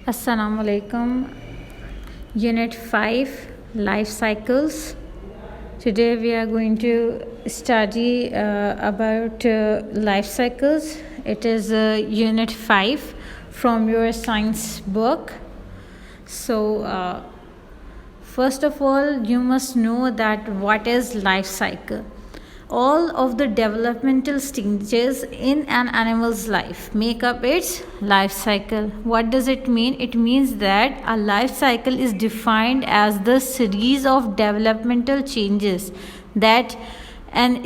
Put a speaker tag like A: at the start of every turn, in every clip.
A: Assalamu alaikum. Unit 5 Life Cycles. Today we are going to study about life cycles. It is Unit 5 from your science book. So, first of all, you must know that what is life cycle. All of the developmental stages in an animal's life make up its life cycle. What does it mean? It means that a life cycle is defined as the series of developmental changes that an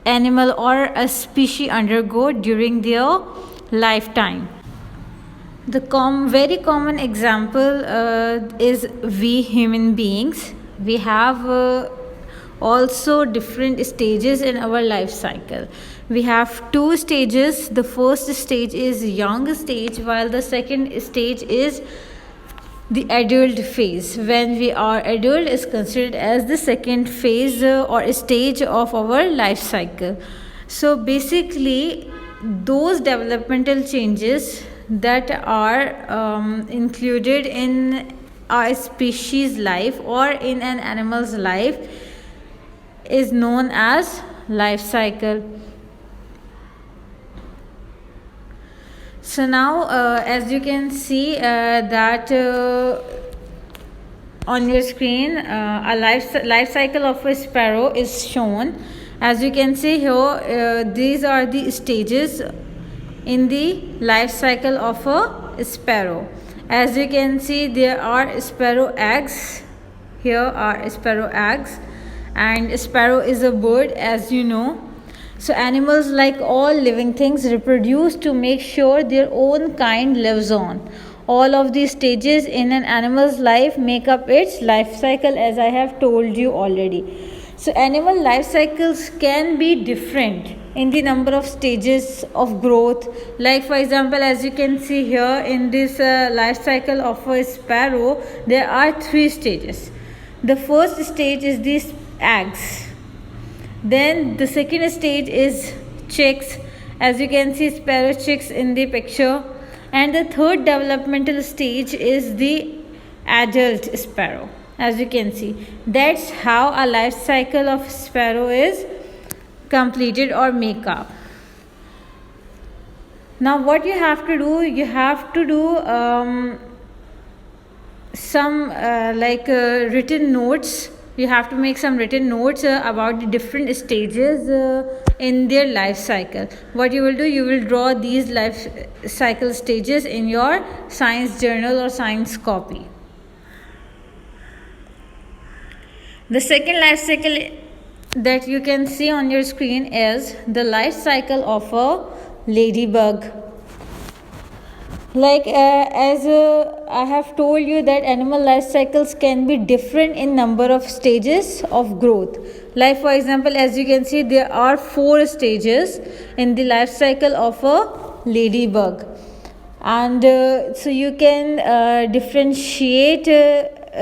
A: animal or a species undergo during their lifetime. The very common example is we human beings. We have also different stages in our life cycle. We have two stages. The first stage is young stage, while the second stage is the adult phase. When we are adult is considered as the second phase or stage of our life cycle. So basically those developmental changes that are included in a species life or in an animal's life is known as life cycle. So now as you can see that on your screen a life cycle of a sparrow is shown. As you can see here, these are the stages in the life cycle of a sparrow. As you can see, there are sparrow eggs. Here are sparrow eggs, and sparrow is a bird, as you know. So animals, like all living things, reproduce to make sure their own kind lives on. All of these stages in an animal's life make up its life cycle, as I have told you already. So animal life cycles can be different in the number of stages of growth. Like for example, as you can see here in this life cycle of a sparrow, there are 3 stages. The first stage is these eggs. Then the second stage is chicks. As you can see, sparrow chicks in the picture. And the third developmental stage is the adult sparrow. As you can see, that's how a life cycle of sparrow is completed or make up. Now what you have to do, you have to do some written notes. You have to make some written notes about the different stages in their life cycle. What you will do, you will draw these life cycle stages in your science journal or science copy. The second life cycle that you can see on your screen is the life cycle of a ladybug. As I have told you that animal life cycles can be different in number of stages of growth. Like for example, as you can see, there are 4 stages in the life cycle of a ladybug. And so you can differentiate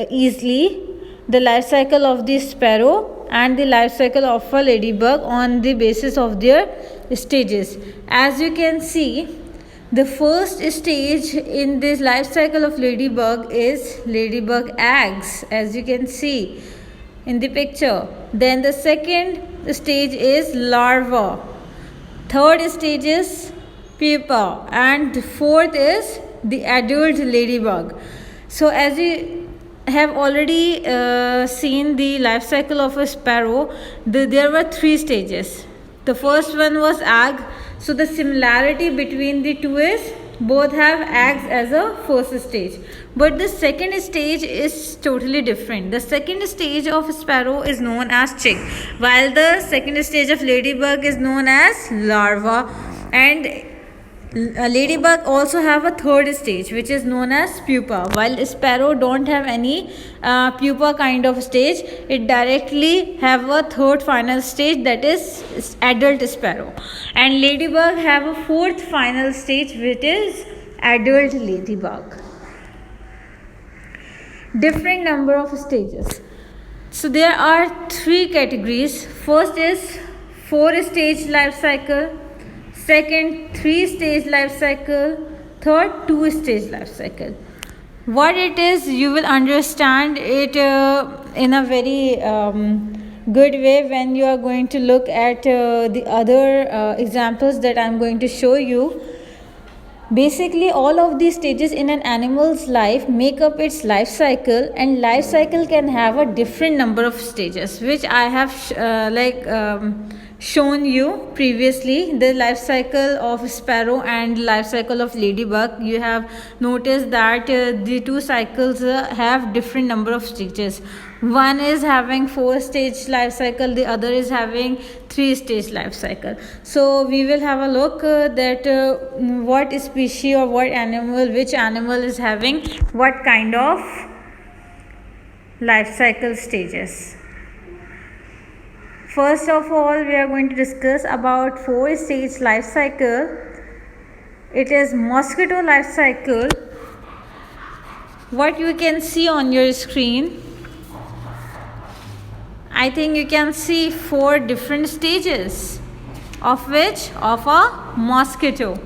A: easily the life cycle of the sparrow and the life cycle of a ladybug on the basis of their stages. As you can see, the first stage in this life cycle of ladybug is ladybug eggs, as you can see in the picture. Then the second stage is larva. Third stage is pupa, and the fourth is the adult ladybug. So as you have already seen the life cycle of a sparrow, there were 3 stages. The first one was egg. So the similarity between the two is both have eggs as a first stage. But the second stage is totally different. The second stage of sparrow is known as chick, while the second stage of ladybug is known as larva. And a ladybug also have a third stage, which is known as pupa, while sparrow don't have any pupa kind of stage. It directly have a third final stage, that is adult sparrow. And ladybug have a fourth final stage, which is adult ladybug. Different number of stages. So there are 3 categories. First is 4-stage life cycle. Second, 3-stage life cycle. Third, 2-stage life cycle. What it is, you will understand it in a very good way when you are going to look at the other examples that I'm going to show you. Basically, all of these stages in an animal's life make up its life cycle, and life cycle can have a different number of stages, which I have shown you previously. The life cycle of sparrow and life cycle of ladybug, you have noticed that the two cycles have different number of stages. One is having 4-stage life cycle, the other is having 3-stage life cycle. So we will have a look that what species or what animal, which animal is having what kind of life cycle stages. First of all, we are going to discuss about 4-stage life cycle. It is mosquito life cycle. What you can see on your screen, I think you can see 4 different stages of which of a mosquito.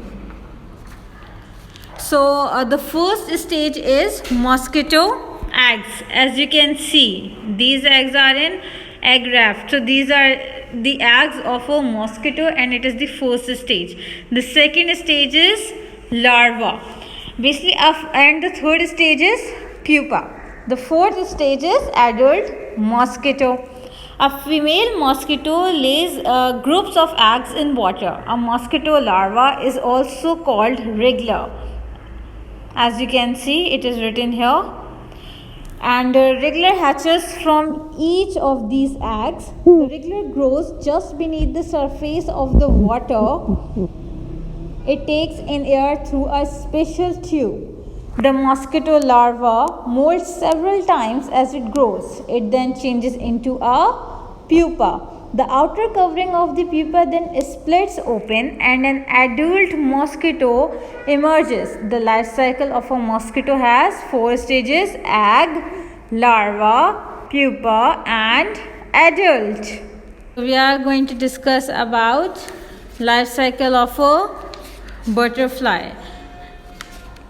A: So the first stage is mosquito eggs. As you can see, these eggs are in egg raft. So these are the eggs of a mosquito, and it is the first stage. The second stage is larva. Basically, and the third stage is pupa. The fourth stage is adult mosquito. A female mosquito lays groups of eggs in water. A mosquito larva is also called wriggler. As you can see, it is written here. And wriggler hatches from each of these eggs. The wriggler grows just beneath the surface of the water. It takes in air through a special tube. The mosquito larva molts several times as it grows. It then changes into a pupa. The outer covering of the pupa then splits open and an adult mosquito emerges. The life cycle of a mosquito has 4 stages: egg, larva, pupa, and adult. We are going to discuss about life cycle of a butterfly.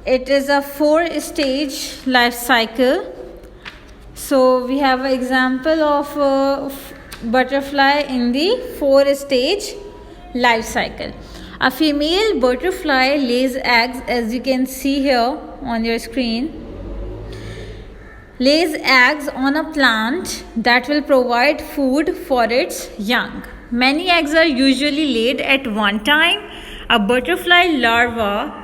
A: It is a 4-stage life cycle. So we have an example of butterfly in the 4-stage life cycle. A female butterfly lays eggs, as you can see here on your screen. Lays eggs on a plant that will provide food for its young. Many eggs are usually laid at one time. A butterfly larva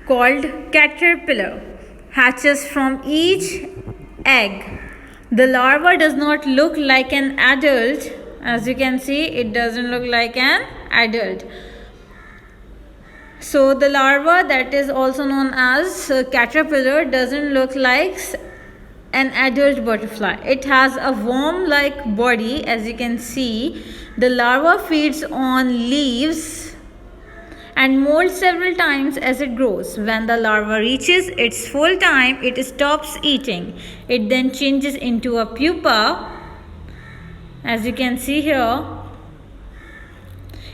A: called caterpillar hatches from each egg. The larva does not look like an adult. As you can see, it doesn't look like an adult. So the larva, that is also known as caterpillar, doesn't look like an adult butterfly. It has a worm-like body. As you can see, the larva feeds on leaves and molts several times as it grows. When the larva reaches its full time, it stops eating. It then changes into a pupa. As you can see here,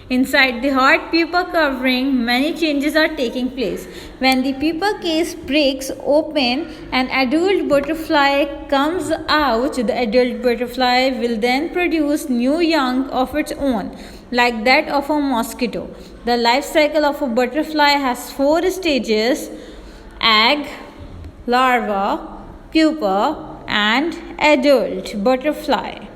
A: inside the hard pupa covering, many changes are taking place. When the pupa case breaks open, an adult butterfly comes out. The adult butterfly will then produce new young of its own, like that of a mosquito. The life cycle of a butterfly has 4 stages: egg, larva, pupa, and adult butterfly.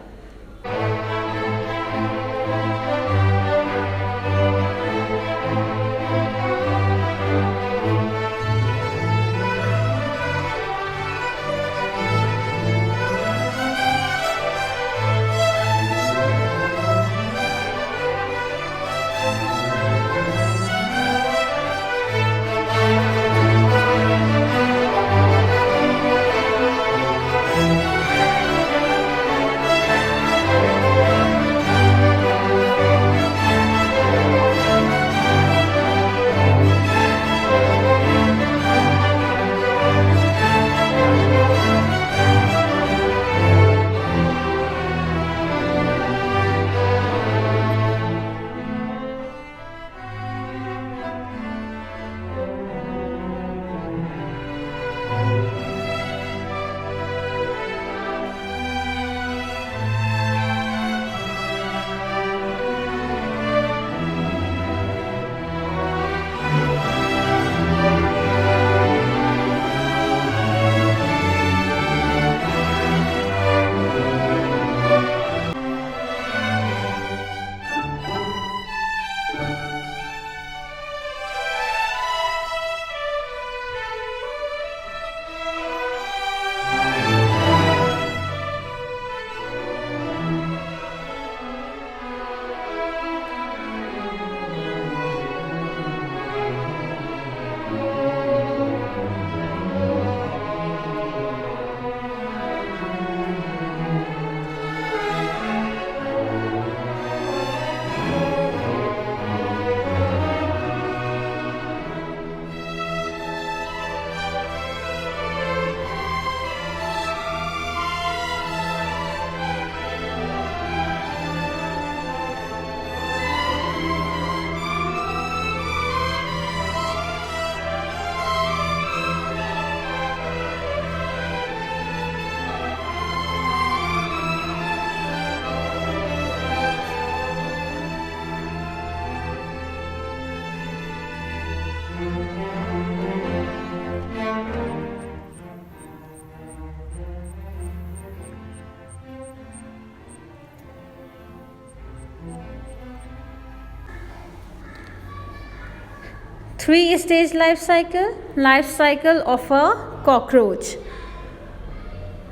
A: 3-stage life cycle of a cockroach.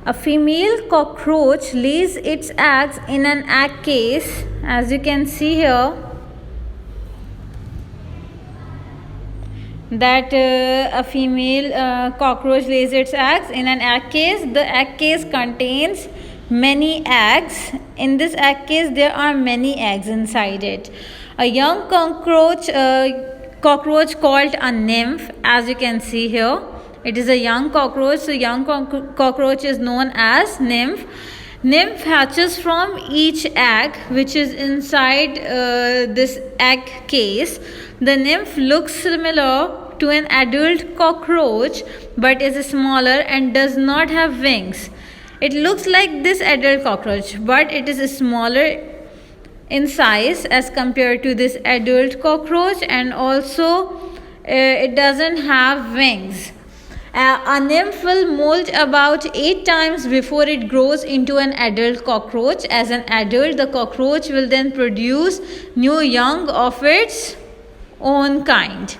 A: A female cockroach lays its eggs in an egg case, as you can see here, that a female cockroach lays its eggs in an egg case. The egg case contains many eggs. In this egg case there are many eggs inside it. A young cockroach called a nymph, as you can see here, it is a young cockroach, so young cockroach is known as nymph. Nymph hatches from each egg which is inside this egg case. The nymph looks similar to an adult cockroach but is smaller and does not have wings. It looks like this adult cockroach, but it is smaller in size as compared to this adult cockroach, and also it doesn't have wings. A nymph will molt about 8 times before it grows into an adult cockroach. As an adult, the cockroach will then produce new young of its own kind.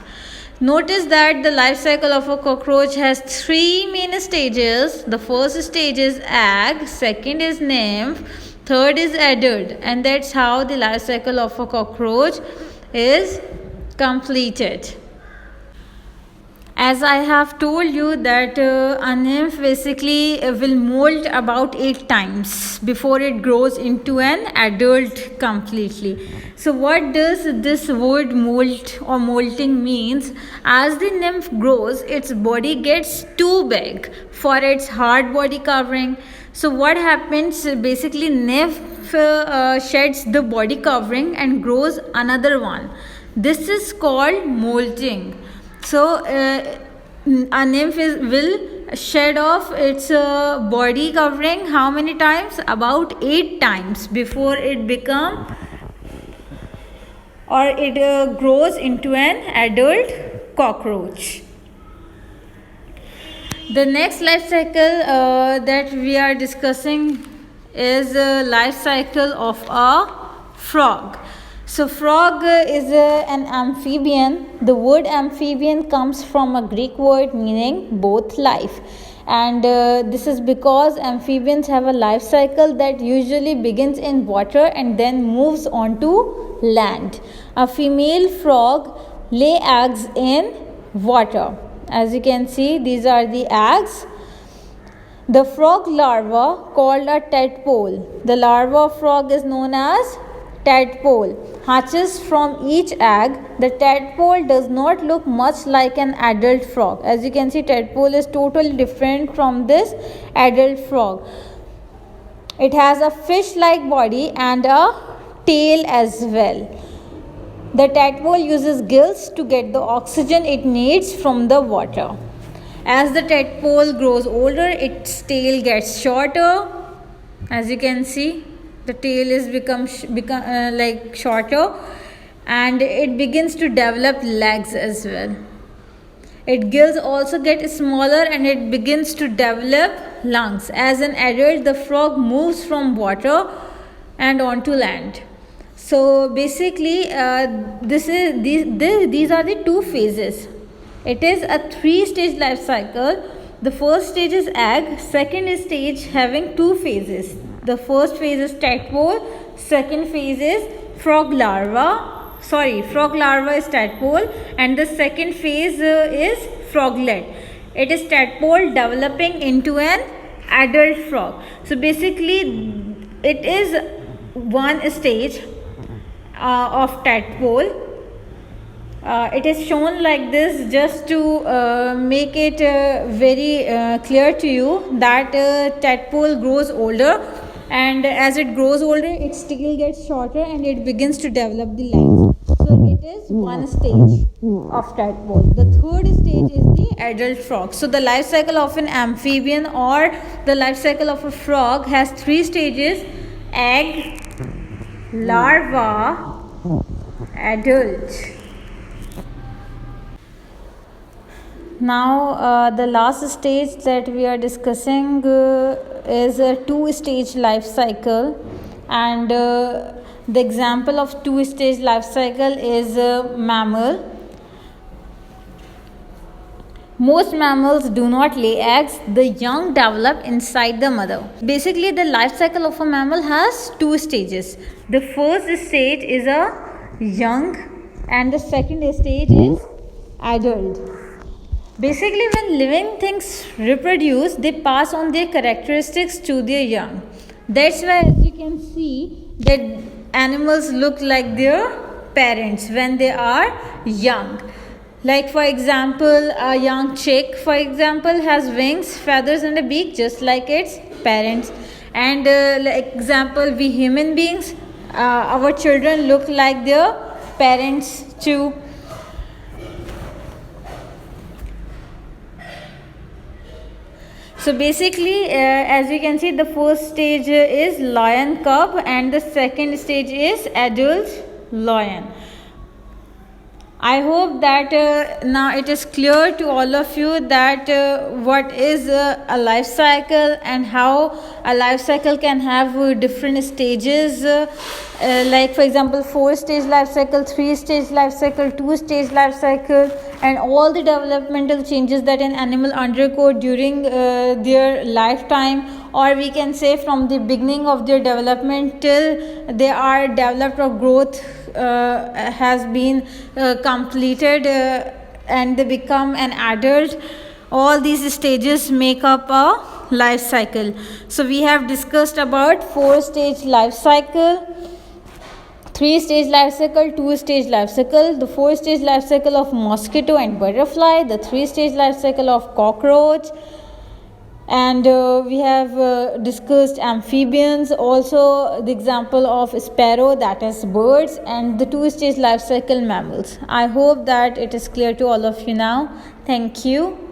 A: Notice that the life cycle of a cockroach has 3 main stages. The first stage is egg, second is nymph, third is adult, and that's how the life cycle of a cockroach is completed. As I have told you that a nymph basically will molt about 8 times before it grows into an adult completely. So what does this word molt or molting means? As the nymph grows, its body gets too big for its hard body covering. So what happens? Basically nymph sheds the body covering and grows another one. This is called molting. So a nymph will shed off its body covering how many times? About 8 times before it grows into an adult cockroach. The next life cycle that we are discussing is life cycle of a frog. So frog is an amphibian. The word amphibian comes from a Greek word meaning both life, and this is because amphibians have a life cycle that usually begins in water and then moves on to land. A female frog lay eggs in water. As you can see, these are the eggs. The frog larva, called a tadpole, the larva of frog is known as tadpole, hatches from each egg. The tadpole does not look much like an adult frog. As you can see, tadpole is totally different from this adult frog. It has a fish-like body and a tail as well. The tadpole uses gills to get the oxygen it needs from the water. As the tadpole grows older, its tail gets shorter. As you can see, the tail is become shorter, and it begins to develop legs as well. Its gills also get smaller and it begins to develop lungs. As an adult, the frog moves from water and onto land. So basically these are the 2 phases. It is a 3-stage life cycle. The first stage is egg, second stage having 2 phases. The first phase is tadpole, second phase is frog larva. Frog larva is tadpole, and the second phase is froglet. It is tadpole developing into an adult frog. So basically it is one stage of tadpole. It is shown like this just to make it very clear to you that tadpole grows older, and as it grows older its tail gets shorter and it begins to develop the legs. So it is one stage of tadpole. The third stage is the adult frog. So the life cycle of an amphibian or the life cycle of a frog has 3 stages: egg, larva, adult. Now the last stage that we are discussing is a 2-stage life cycle, and the example of 2-stage life cycle is mammal. Most mammals do not lay eggs, the young develop inside the mother. Basically, the life cycle of a mammal has two stages. The first stage is a young, and the second stage is adult. Basically, when living things reproduce, they pass on their characteristics to their young. That's why, as you can see, that animals look like their parents when they are young. Like, for example, a young chick, for example, has wings, feathers, and a beak just like its parents. And like example, we human beings, our children look like their parents too. So basically, as you can see, the first stage is lion cub and the second stage is adult lion. I hope that now it is clear to all of you that what is a life cycle and how a life cycle can have different stages. Like, for example, 4-stage life cycle, 3-stage life cycle, 2-stage life cycle, and all the developmental changes that an animal undergo during their lifetime, or we can say from the beginning of their development till they are developed or growth has been completed and they become an adult. All these stages make up a life cycle. So we have discussed about 4-stage life cycle, 3-stage life cycle, 2-stage life cycle, the 4-stage life cycle of mosquito and butterfly, the 3-stage life cycle of cockroach, and we have discussed amphibians, also the example of sparrow, that is birds, and the 2-stage life cycle mammals. I hope that it is clear to all of you now. Thank you.